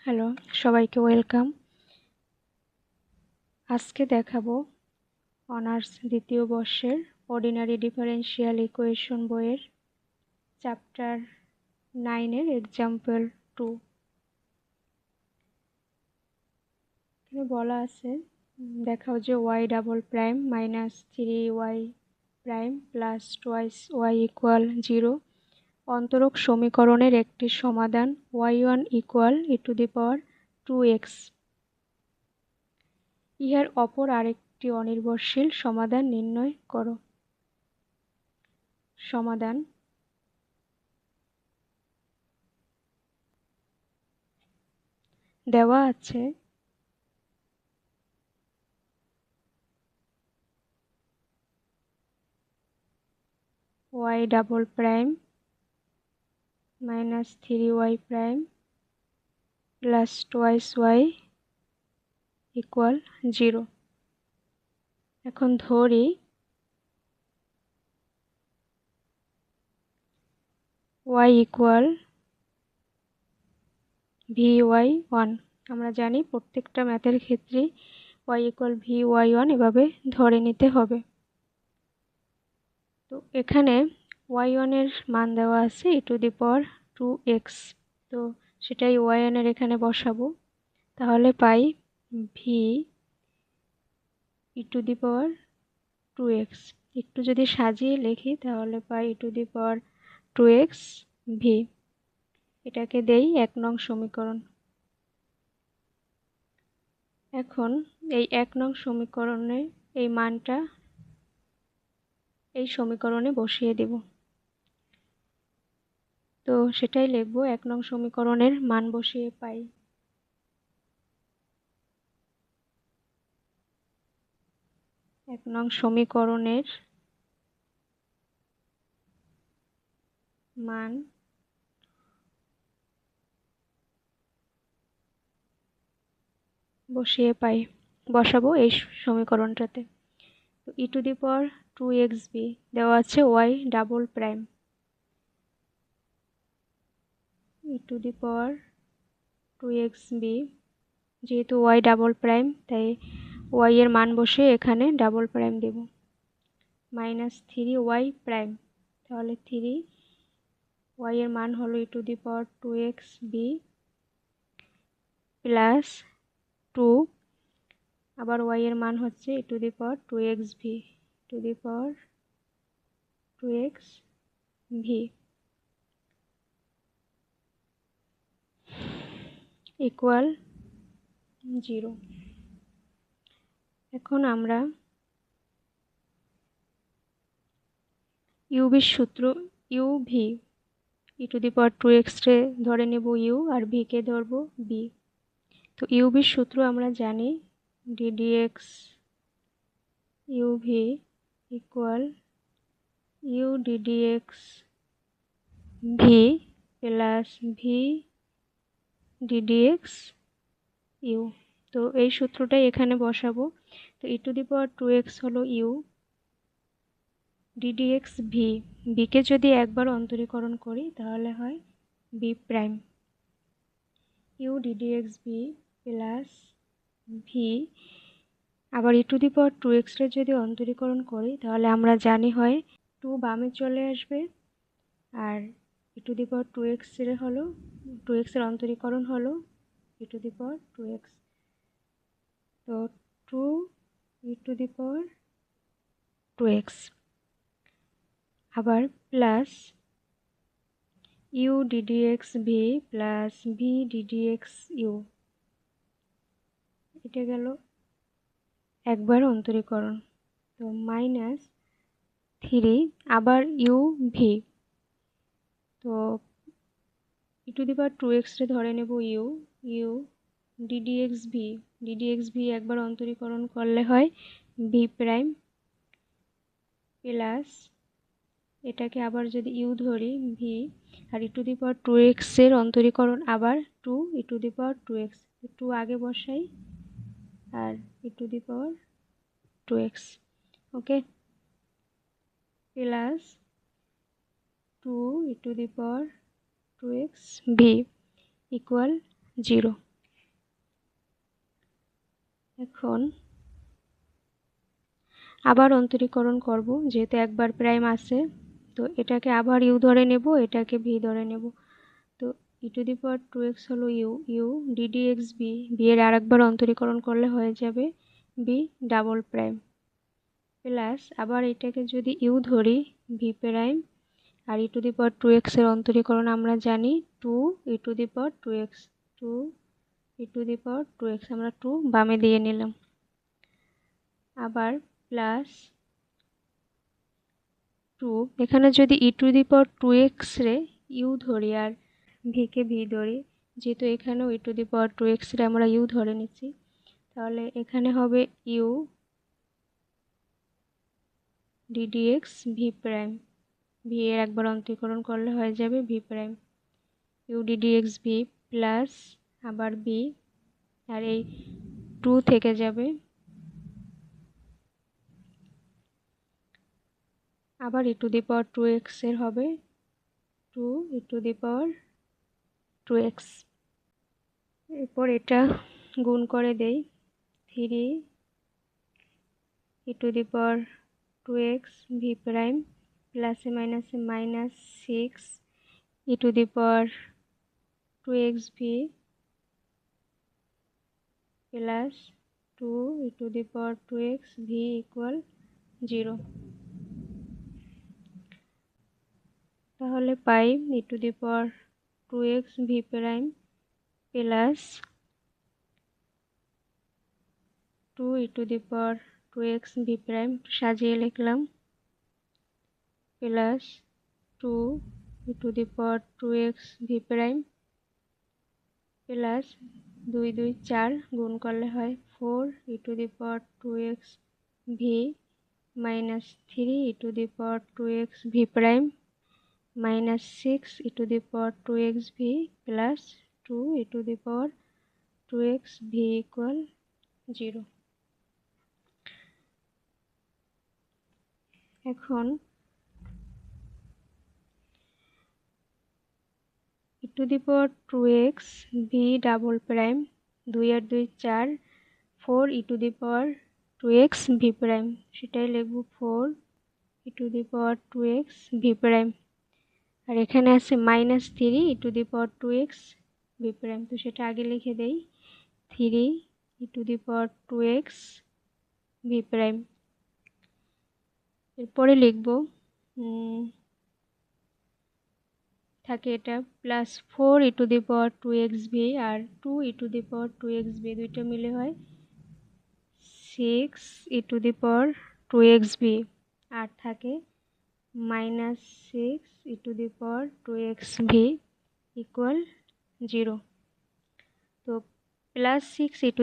Hello, সবাইকে welcome. আজকে দেখাবো অনার্স দ্বিতীয় বর্ষের অর্ডিনারি ডিফারেনশিয়াল ইকুয়েশন বইয়ের চ্যাপ্টার 9-এর এক্সাম্পল 2। এখানে বলা আছে, দেখাও যে y double prime minus 3y prime plus twice y equal 0 অন্তরক সমীকরণের একটি সমাধান y1 ইকুয়াল e⁻²x। ইহার অপর আরেকটি অনির্ভরশীল সমাধান নির্ণয় করো। সমাধান দেওয়া আছে y double prime minus 3y prime plus twice y equal 0। এখন ধরি y ইকুয়াল vy1। আমরা জানি প্রত্যেকটা ম্যাথের ক্ষেত্রে y ইকুয়াল vy1 এভাবে ধরে নিতে হবে। তো এখানে y1 এর মান দেওয়া আছে e⁻²x, তো সেটাই y1 এর এখানে বসাবো। তাহলে পাই v e⁻²x। একটু যদি সাজিয়ে লিখি তাহলে পাই e⁻²x v। এটাকে দেই 1 নং সমীকরণ। এখন এই 1 নং সমীকরণে এই মানটা এই সমীকরণে বসিয়ে দেব। তো সেটাই লিখব, 1 নং সমীকরণের মান বসিয়ে পাই 1 নং সমীকরণের মান বসাবো এই সমীকরণটাতে। তো e⁻²xb দেওয়া আছে y ডাবল প্রাইম, e⁻²xb যেহেতু y ডাবল প্রাইম তাই y এর মান বসে এখানে ডাবল প্রাইম দেব, মাইনাস 3y প্রাইম। তাহলে 3y এর মান হলো e⁻²xb প্লাস 2, আবার y এর মান হচ্ছে e⁻²xv ইকুয়াল 0। এখন আমরা ইউভির সূত্র uv e⁻²x রে ধরে নেব u আর v কে ধরব b। তো ইউভির সূত্র আমরা জানি ddx uv equal u ddx v plus v ddx u। তো এই সূত্রটাই এখানে বসাবো। তো e⁻²x হলো u, ddx v, কে যদি একবার অন্তরীকরণ করি তাহলে হয় b prime, u ddx v plus v। আবার e⁻²x রে যদি অন্তরীকরণ করি তাহলে আমরা জানি হয় 2 বামে চলে আসবে, আর e⁻²x এর হলো 2x এর অন্তরীকরণ হলো e⁻²x। তো 2 e⁻²x আবার plus u ddx v plus v ddx u। এটা গেল একবার অন্তরীকরণ। তো মাইনাস 3 আবার u v। তো e⁻²x রে ধরে নেব u ddx v একবার অন্তরীকরণ করলে হয় v প্রাইম প্লাস এটাকে আবার যদি u ধরি v, আর e⁻²x এর অন্তরীকরণ আবার 2 e⁻²x, 2 আগে বসাই আর e⁻²x, ওকে, প্লাস 2 e⁻² v ইকুয়াল 0। এখন আবার অন্তরীকরণ করব, যেহেতু একবার প্রাইম আছে, তো এটাকে আবার ইউ ধরে নেব, এটাকে ভি ধরে নেব। তো e⁴ হলো ইউ ddx বি এর আরেকবার অন্তরীকরণ করলে হয়ে যাবে বি ডাবল প্রাইম, প্লাস আবার এটাকে যদি ইউ ধরি ভি প্রাইম, আর e⁴ এর অন্তরীকরণ আমরা জানি 2e⁴, 2e⁴, আমরা 2 বামে দিয়ে নিলাম। আবার প্লাস 2, এখানে যদি e⁴ রে ইউ ধরি আর ভিকে ভি ধরি, যেহেতু এখানেও e⁴ রে আমরা ইউ ধরে নিচ্ছি, তাহলে এখানে হবে u ddx v prime, v এর একবার অন্তরীকরণ করলে হয়ে যাবে v prime, u ddx v plus আবার বি, আর এই 2 থেকে যাবে, আবার e⁴ এর হবে 2e⁴, এরপর এটা গুণ করে দেই, 3e⁴ ভি প্রাইম প্লাসে মাইনাসে minus 6e⁴ V plus 2e⁴ V equal 0। তাহলে পাই e⁴ V prime plus 2e⁴ V prime, সাজিয়ে লিখলাম, plus 2e⁴ V prime plus 2 2 4 গুণ করলে হয় 4e⁴ V minus 3e⁴ V prime minus 6e⁴ V plus 2e⁴ V equal 0। এখন e⁴ V double prime, 2 আর 2 4, 4e⁴ V prime, সেটাই লিখব 4e⁴ V prime, আর এখানে আছে মাইনাস 3e⁴ ভি প্রাইম, তো সেটা আগে লিখে দেই, 3e⁴ ভি প্রাইম। এরপরে লিখব থাকে এটা প্লাস 4e⁴ ভি আর 2e⁴ ভি, দুইটা মিলে হয় 6e⁴ ভি, আর থাকে মাইনাস 6e⁴ ভি ইকুয়াল 0। তো plus 6e⁴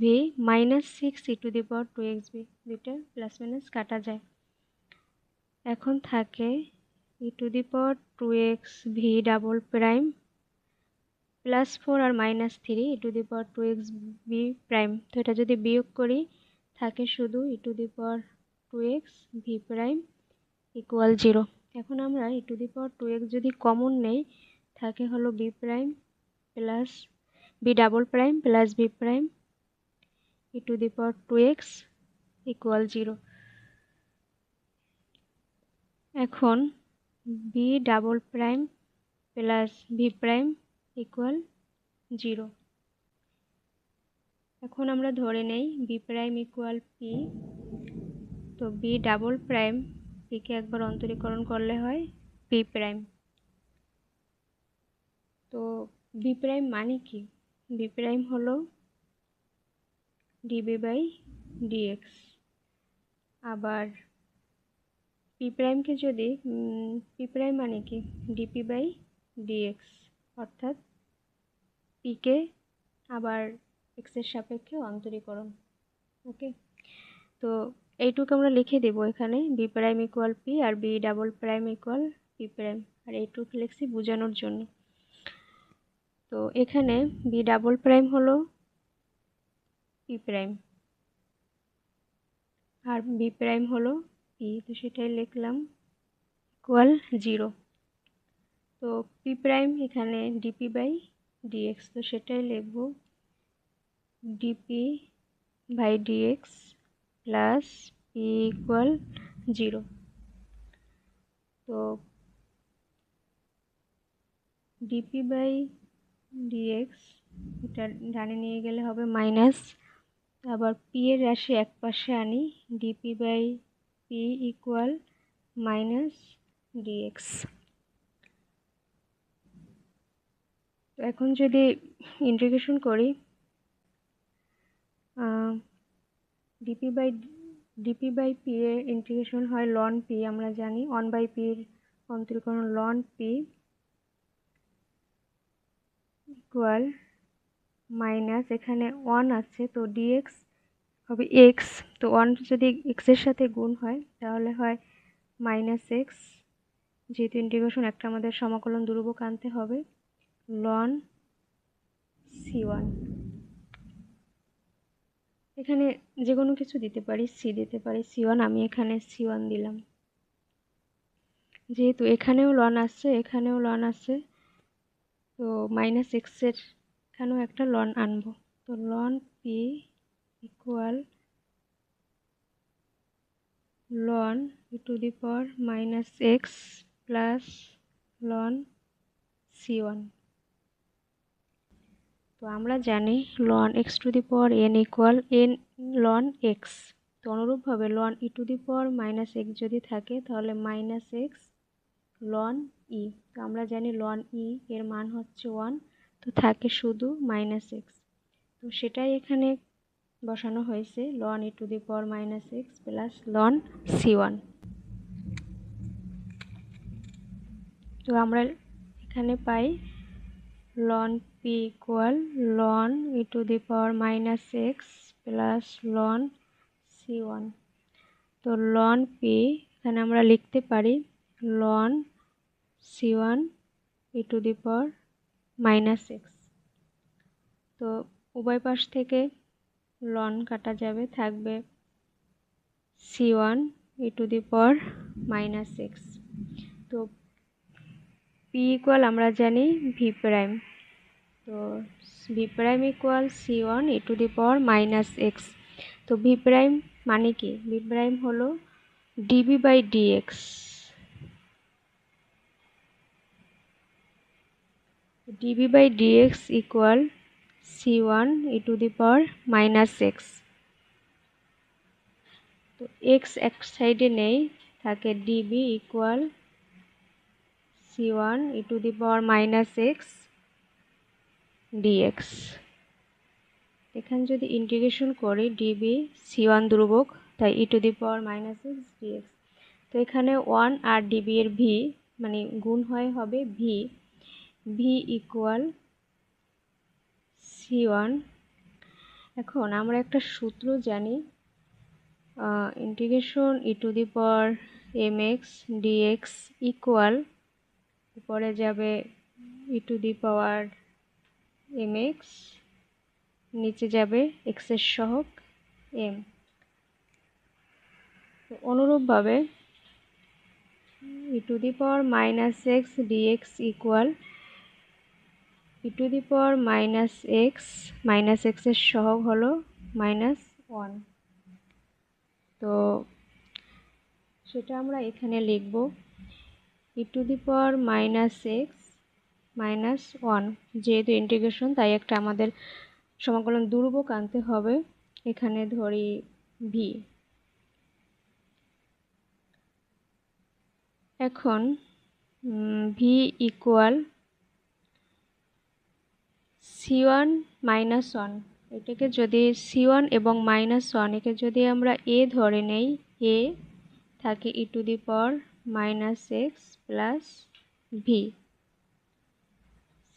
V minus 6e⁴ V, দুইটা প্লাস মাইনাস কাটা যায়। এখন থাকে e⁴ V double prime plus 4 আর মাইনাস 3e⁴ ভি প্রাইম, তো এটা যদি বিয়োগ করি থাকে শুধু e⁴ ভি প্রাইম ইকুয়াল 0। এখন আমরা e⁴ যদি কমন নেই, থাকে হলো b prime plus b double prime plus b prime e⁴ equal 0। এখন b double prime plus v prime equal 0। এখন আমরা ধরে নেই বি প্রাইম ইকুয়াল পি, তো বি ডাবল প্রাইম পিকে একবার অন্তরীকরণ করলে হয় পি প্রাইম। তো বি প্রাইম মানে কি? বি প্রাইম হলো ডিবি বাই ডিএক্স, আবার পি প্রাইমকে যদি পি প্রাইম মানে কি ডিপি বাই ডিএক্স, অর্থাৎ পিকে আবার এক্সের সাপেক্ষে অন্তরীকরণ। ওকে, তো এইটুকু আমরা লিখে দেব এখানে, বি প্রাইম ইকুয়াল পি আর B double prime equal P prime, আর এইটুকু লিখছি বোঝানোর জন্য। তো এখানে বি ডাবল প্রাইম হলো পি প্রাইম আর বি প্রাইম হলো পি, তো সেটাই লিখলাম ইকুয়াল 0। তো পি প্রাইম এখানে ডিপি বাই ডিএক্স, তো সেটাই লিখব DP by DX plus P equal 0। তো ডিপি বাই ডিএক্স এটা ডানে নিয়ে গেলে হবে মাইনাস, আবার পি এর রাশি এক পাশে আনি, dp by p equal minus dx. এখন যদি ইন্টিগ্রেশন করি, ডিপি বাই পি এর ইন্টিগ্রেশন হয় লন পি, আমরা জানি 1/p এর অন্তরীকরণ লন পি ইকুয়াল মাইনাস, এখানে 1 আছে তো ডিএক্স হবে এক্স, তো 1 যদি এক্স এর সাথে গুণ হয় তাহলে হয় মাইনাস এক্স, যেহেতু ইন্টিগ্রেশন একটা আমাদের সমাকলন ধ্রুবক আনতে হবে, লন c1। এখানে যে কোনো কিছু দিতে পারি, সি দিতে পারি, c1, আমি এখানে c1 দিলাম। যেহেতু এখানেও লন আসছে এখানেও লন আসছে, তো মাইনাস এক্স এর এখানেও একটা লন আনবো, তো ln P equal ln e to the power minus x plus ln c1। তো আমরা জানি ln x to the power n equal n ln x, তো অনুরূপভাবে ln E to the power minus x যদি থাকে তাহলে মাইনাস এক্স লন ই, তো আমরা জানি লন ই এর মান হচ্ছে 1, তো থাকে শুধু মাইনাস এক্স, তো সেটাই এখানে বসানো হয়েছে ln E to the power minus x plus ln c1। তো আমরা এখানে পাই ln P equal ln E to the power minus x plus ln c1। তো লন পি এখানে আমরা লিখতে পারি ln c1 E to the power minus X, তো উভয় পাশ থেকে লন কাটা যাবে, থাকবে c1 E to the power minus X. তো পি ইকুয়াল আমরা জানি ভি প্রাইম, তো V prime equal c1 E to the power minus X. তো ভি প্রাইম মানে কি? ভি প্রাইম হলো DB by DX, DB by DX equal c1 E to the power minus X. তো X এক সাইডে নেই, থাকে DB equal c1 E to the power minus X DX. এখানে যদি ইন্টিগ্রেশন করি ডিবি c1 ধ্রুবক, তাই E to the power minus X DX. তো এখানে 1 আর ডিবি এর ভি মানে গুণ হয় হবে ভি, ভি ইকুয়াল c1। এখন আমরা একটা সূত্র জানি, integration E to the power M X DX equal, উপরে যাবে E to the power M X, নিচে যাবে এক্স এর সহগ এম। অনুরূপভাবে E to the power minus X DX equal E to the power minus X এর সহগ হলো -1। তো সেটা আমরা এখানে লিখব ই টু দি পাওয়ার -1, যেহেতু ইন্টিগ্রেশন তাই একটা আমাদের সমাকলন ধ্রুবক আনতে হবে, এখানে ধরি ভি। এখন ভি ইকুয়াল c1 -1, এটাকে যদি c1 এবং -1 একে যদি আমরা এ ধরে নেই, এ থাকে E to the power -x plus V.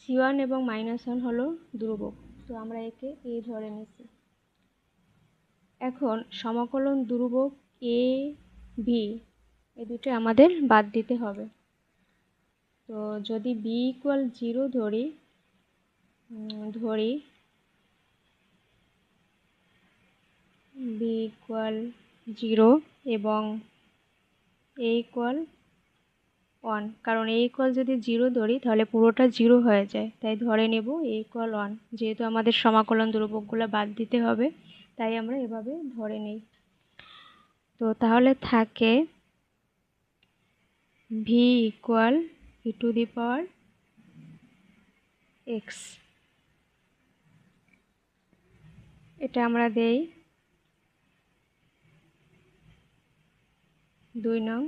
c1 এবং -1 হলো ধ্রুবক, তো আমরা একে এ ধরে নিচ্ছি। এখন সমাকলন ধ্রুবক এ ভি এই দুটো আমাদের বাদ দিতে হবে। তো যদি বি ইকুয়াল 0 ধরি বি ইকুয়াল 0 এবং এ ইকুয়াল 1, কারণ এ ইকুয়াল যদি 0 ধরি তাহলে পুরোটা 0 হয়ে যায়, তাই ধরে নেব এ ইকুয়াল 1, যেহেতু আমাদের সমাকলন ধ্রুবকগুলো বাদ দিতে হবে তাই আমরা এভাবে ধরে নিই। তো তাহলে থাকে v ইকুয়াল e⁻x। এটা আমরা দেই 2 নং।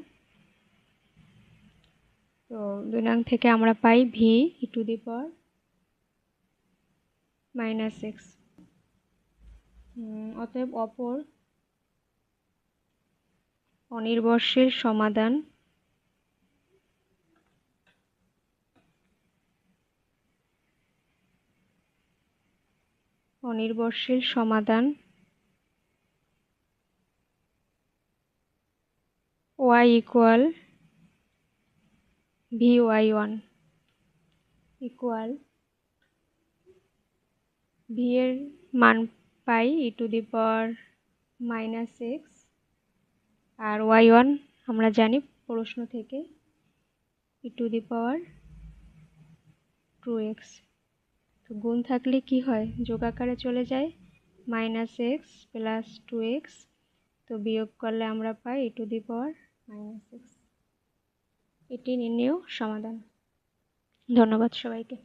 তো 2 নং থেকে আমরা পাই v e⁻x। অতএব অপর অনির্ভরশীল সমাধান y equal vy1 equal v এর মান পাই e⁻x আর y1 আমরা জানি প্রশ্ন থেকে e⁻2x। তো গুণ থাকলে কি হয়, যোগ আকারে চলে যায় -x + 2x। তো বিয়োগ করলে আমরা পাই e⁻x। এটি নির্ণেয় সমাধান। ধন্যবাদ সবাইকে।